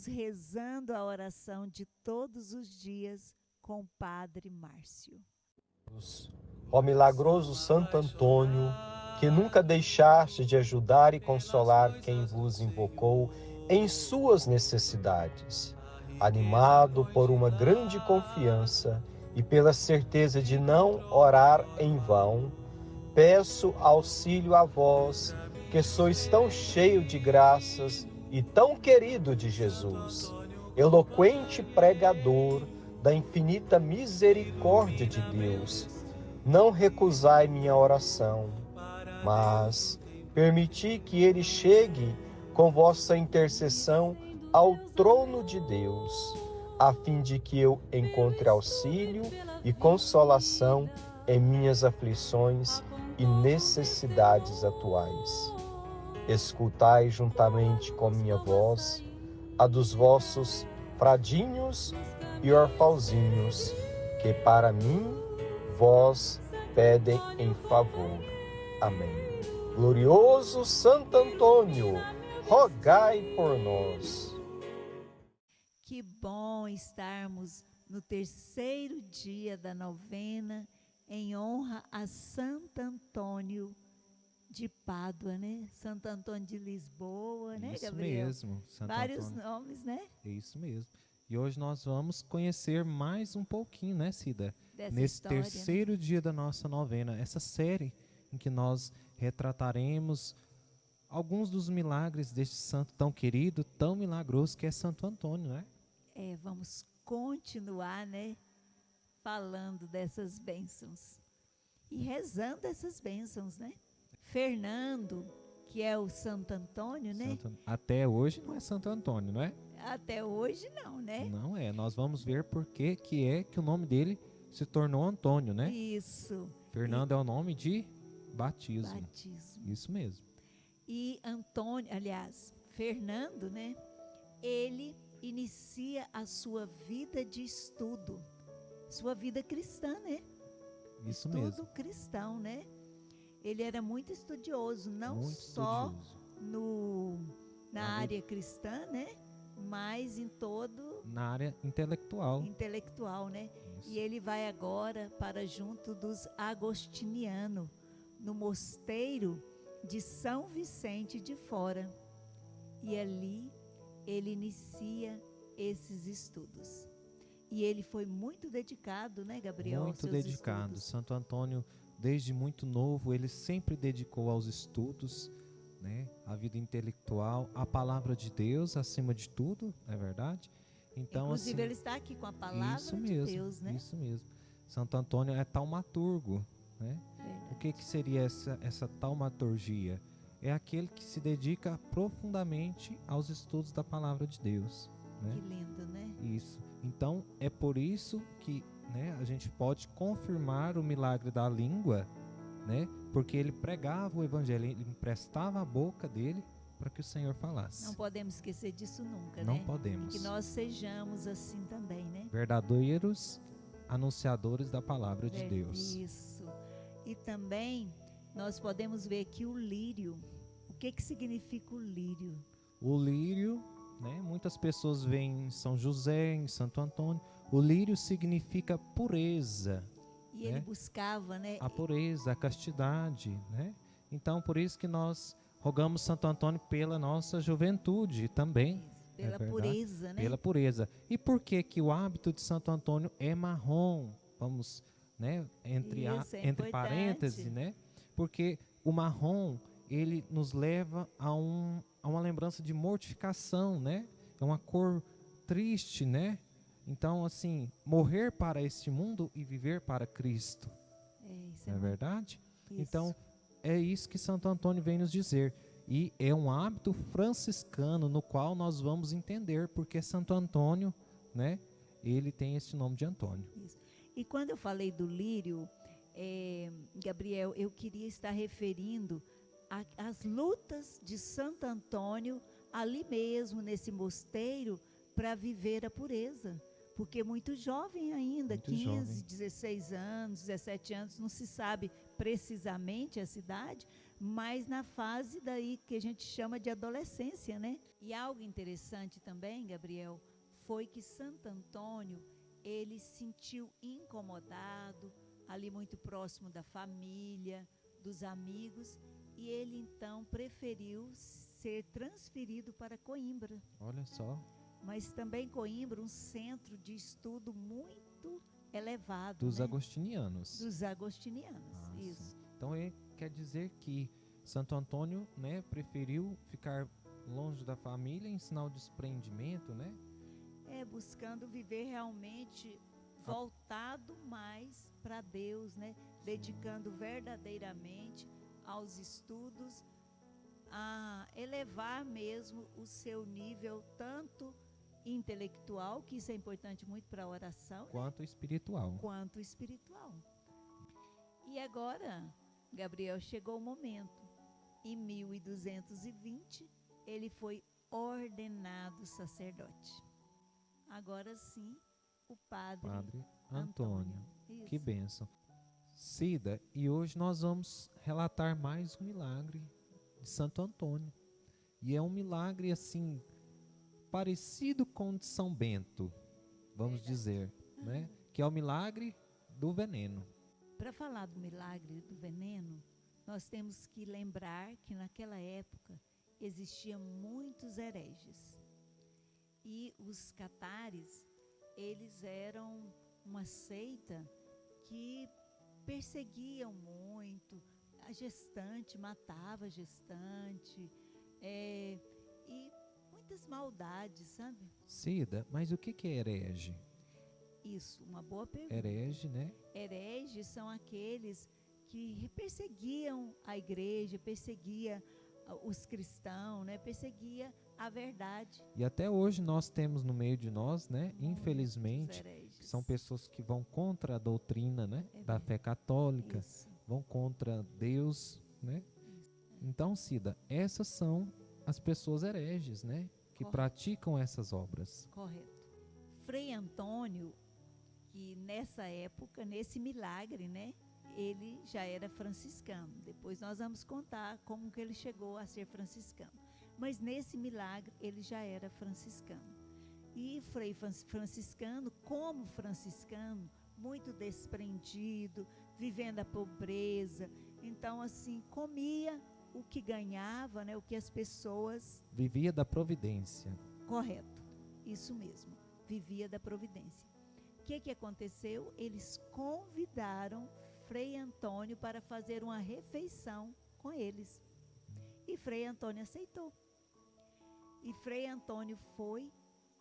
vamos rezando a oração de todos os dias com o Padre Márcio. Ó milagroso Santo Antônio, que nunca deixaste de ajudar e consolar quem vos invocou em suas necessidades, animado por uma grande confiança e pela certeza de não orar em vão, peço auxílio a vós, que sois tão cheio de graças e tão querido de Jesus, eloquente pregador da infinita misericórdia de Deus. Não recusai minha oração, mas permiti que ele chegue com vossa intercessão ao trono de Deus, a fim de que eu encontre auxílio e consolação em minhas aflições e necessidades atuais. Escutai juntamente com minha voz a dos vossos fradinhos e orfãozinhos, que para mim vós pedem em favor. Amém. Glorioso Santo Antônio, rogai por nós. Que bom estarmos no terceiro dia da novena em honra a Santo Antônio de Pádua, né? Santo Antônio de Lisboa, né, Gabriel? Isso mesmo, Santo Vários Antônio. nomes, né? É isso mesmo. E hoje nós vamos conhecer mais um pouquinho, né, Cida? Dessa Nesse história, terceiro dia da nossa novena, essa série em que nós retrataremos alguns dos milagres deste santo tão querido, tão milagroso que é Santo Antônio, né? Vamos continuar, né? Falando dessas bênçãos e rezando essas bênçãos, né? Fernando, que é o Santo Antônio, né? Até hoje não é Santo Antônio, não é? Até hoje não, né? Não é. Nós vamos ver por que que o nome dele se tornou Antônio, né? Isso. Fernando é o nome de batismo. Batismo. Isso mesmo. E Antônio, aliás, Fernando, né? Ele inicia a sua vida de estudo, sua vida cristã, né? Isso estudo mesmo. cristão, né? Ele era muito estudioso, não Muito só estudioso. na área cristã, né? Mas em todo na área intelectual, né? Isso. E ele vai agora para junto dos agostinianos, no mosteiro de São Vicente de Fora. E ali ele inicia esses estudos. E ele foi muito dedicado, né, Gabriel? Muito dedicado. Estudos. Santo Antônio, desde muito novo, ele sempre dedicou aos estudos, né? A vida intelectual, a palavra de Deus acima de tudo, não é verdade? Então, inclusive, assim, ele está aqui com a palavra isso de mesmo, Deus, né? Isso mesmo. Santo Antônio é taumaturgo, né? Verdade. O que seria essa taumaturgia? É aquele que se dedica profundamente aos estudos da palavra de Deus, né? Que lindo, né? Isso. Então, é por isso que, né, a gente pode confirmar o milagre da língua, né? Porque ele pregava o evangelho, ele emprestava a boca dele para que o Senhor falasse. Não podemos esquecer disso nunca, Não né? podemos. E que nós sejamos assim também, né? Verdadeiros anunciadores da palavra de Deus. Isso. E também nós podemos ver aqui o lírio. O que significa o lírio? O lírio, né? Muitas pessoas veem em São José, em Santo Antônio. O lírio significa pureza. E ele buscava, né? A pureza, a castidade, né? Então, por isso que nós rogamos Santo Antônio pela nossa juventude também. Pela pureza, né? Pela pureza. E por que que o hábito de Santo Antônio é marrom? Vamos, né? Entre parênteses, né? Porque o marrom, ele nos leva a uma lembrança de mortificação, né? É uma cor triste, né? Então, assim, morrer para este mundo e viver para Cristo. Isso não é verdade? Isso. Então, é isso que Santo Antônio vem nos dizer. E é um hábito franciscano no qual nós vamos entender porque Santo Antônio, né? Ele tem esse nome de Antônio. Isso. E quando eu falei do lírio, Gabriel, eu queria estar referindo às lutas de Santo Antônio ali mesmo, nesse mosteiro, para viver a pureza. Porque muito jovem ainda, muito 15, jovem. 16 anos, 17 anos, não se sabe precisamente a cidade, mas na fase daí que a gente chama de adolescência, né? E algo interessante também, Gabriel, foi que Santo Antônio, ele se sentiu incomodado, ali muito próximo da família, dos amigos, e ele então preferiu ser transferido para Coimbra. Olha só. Mas também Coimbra, um centro de estudo muito elevado. Dos né? agostinianos. Dos agostinianos, isso. Sim. Então quer dizer que Santo Antônio, né, preferiu ficar longe da família em sinal de desprendimento, né? Buscando viver realmente voltado mais para Deus, né? Dedicando verdadeiramente aos estudos, a elevar mesmo o seu nível tanto intelectual, que isso é importante muito para a oração, quanto espiritual. Quanto espiritual. E agora, Gabriel, chegou o momento. Em 1220, ele foi ordenado sacerdote. Agora sim, o Padre Antônio. Que bênção. Cida, e hoje nós vamos relatar mais um milagre de Santo Antônio. E é um milagre assim, parecido com o de São Bento, vamos dizer, né? Que é o milagre do veneno. Para falar do milagre do veneno, nós temos que lembrar que naquela época existiam muitos hereges. E os catares, eles eram uma seita que perseguiam muito a gestante, matava a gestante, e muitas maldades, sabe? Cida, mas o que é herege? Isso, uma boa pergunta. Herege, né? Hereges são aqueles que perseguiam a igreja, perseguia os cristãos, né? Perseguia a verdade. E até hoje nós temos no meio de nós, né? Infelizmente, que são pessoas que vão contra a doutrina, né? Da fé católica, vão contra Deus, né? Então, Cida, essas são as pessoas hereges, né? Que praticam essas obras. Correto. Frei Antônio, que nessa época, nesse milagre, né? Ele já era franciscano. Depois nós vamos contar como que ele chegou a ser franciscano. Mas nesse milagre ele já era franciscano. E Frei franciscano, como franciscano, muito desprendido, vivendo a pobreza. Então, assim, comia o que ganhava, né? O que as pessoas... Vivia da providência. Correto, isso mesmo, vivia da providência. O que aconteceu? Eles convidaram Frei Antônio para fazer uma refeição com eles. E Frei Antônio aceitou. E Frei Antônio foi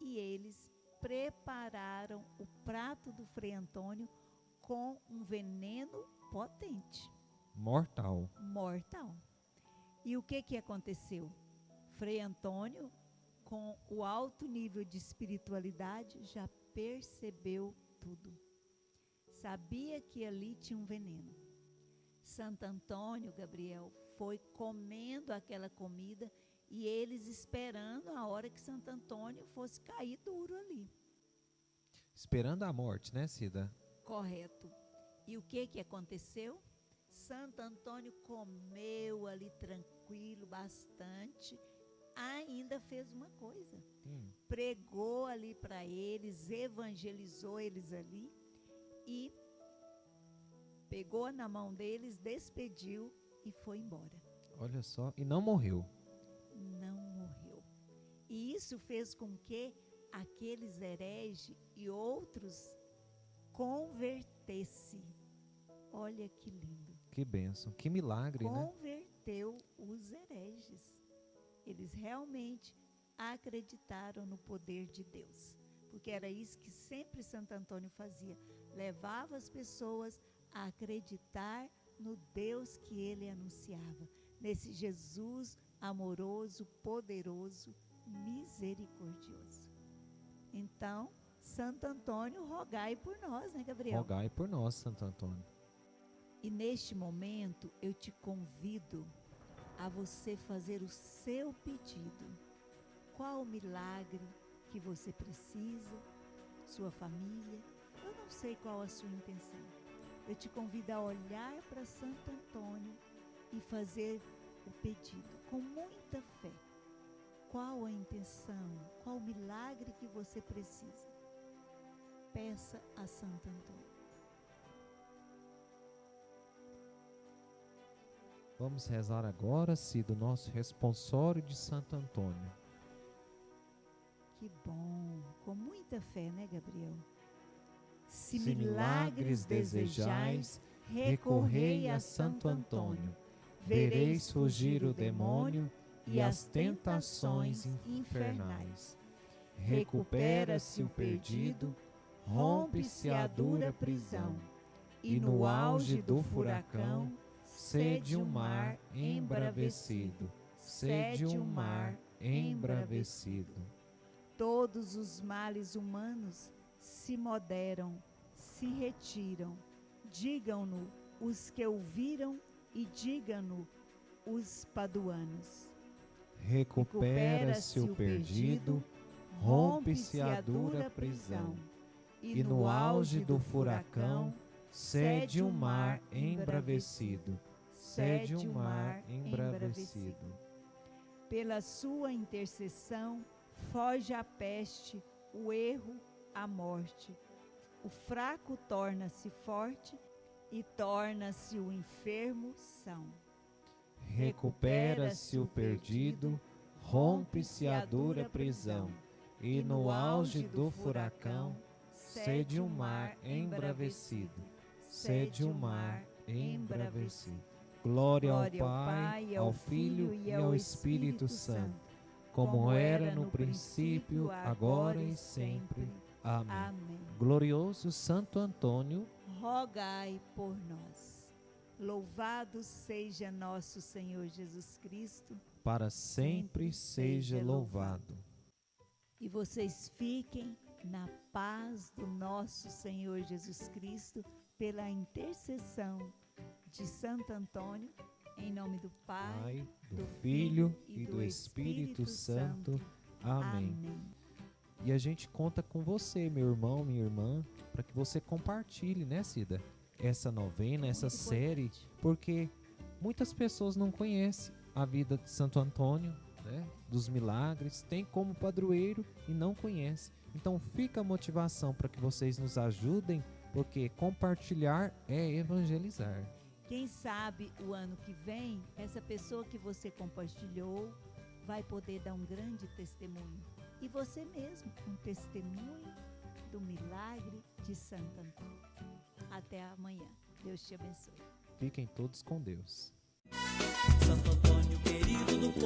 e eles prepararam o prato do Frei Antônio com um veneno potente. Mortal. Mortal. E o que aconteceu? Frei Antônio, com o alto nível de espiritualidade, já percebeu tudo. Sabia que ali tinha um veneno. Santo Antônio, Gabriel, foi comendo aquela comida e eles esperando a hora que Santo Antônio fosse cair duro ali. Esperando a morte, né, Cida? Correto. E o que aconteceu? Santo Antônio comeu ali tranquilo, bastante. Ainda fez uma coisa. Pregou ali para eles, evangelizou eles ali e pegou na mão deles, despediu e foi embora. Olha só, e não morreu. Não morreu. E isso fez com que aqueles hereges e outros convertessem. Olha que lindo. Que bênção, que milagre, né? Converteu os hereges. Eles realmente acreditaram no poder de Deus. Porque era isso que sempre Santo Antônio fazia. Levava as pessoas a acreditar no Deus que ele anunciava. Nesse Jesus amoroso, poderoso, misericordioso. Então, Santo Antônio, rogai por nós, né, Gabriel? Rogai por nós, Santo Antônio. E neste momento, eu te convido a você fazer o seu pedido. Qual o milagre que você precisa, sua família? Eu não sei qual a sua intenção. Eu te convido a olhar para Santo Antônio e fazer o pedido com muita fé. Qual a intenção? Qual o milagre que você precisa? Peça a Santo Antônio. Vamos rezar agora, do nosso responsório de Santo Antônio. Que bom! Com muita fé, né, Gabriel? Se milagres desejais, recorrei a Santo Antônio. Vereis fugir o demônio e as tentações infernais. Recupera-se o perdido, rompe-se a dura prisão, e no auge do furacão cede o mar embravecido, cede o mar embravecido. Todos os males humanos se moderam, se retiram. Digam-no os que ouviram e digam-no os paduanos. Recupera-se o perdido, rompe-se a dura prisão, e no auge do furacão cede o mar embravecido, cede o mar embravecido. Pela sua intercessão, foge a peste, o erro, a morte. O fraco torna-se forte e torna-se o enfermo são. Recupera-se o perdido, rompe-se a dura prisão, e no auge do furacão cede o mar embravecido, cede o mar embravecido. Glória ao Pai, ao Filho e ao Espírito Santo, como era no princípio, agora e sempre. Amém. Glorioso Santo Antônio, rogai por nós. Louvado seja nosso Senhor Jesus Cristo, para sempre seja louvado. E vocês fiquem na paz do nosso Senhor Jesus Cristo, pela intercessão de Santo Antônio, em nome do Pai, do Filho e do Espírito Santo. Amém. E a gente conta com você, meu irmão, minha irmã, para que você compartilhe, né, Cida? Essa novena, essa série, porque muitas pessoas não conhecem a vida de Santo Antônio, né, dos milagres, tem como padroeiro e não conhece. Então fica a motivação para que vocês nos ajudem, porque compartilhar é evangelizar. Quem sabe o ano que vem, essa pessoa que você compartilhou vai poder dar um grande testemunho. E você mesmo, um testemunho do milagre de Santo Antônio. Até amanhã. Deus te abençoe. Fiquem todos com Deus. Santo Antônio, querido do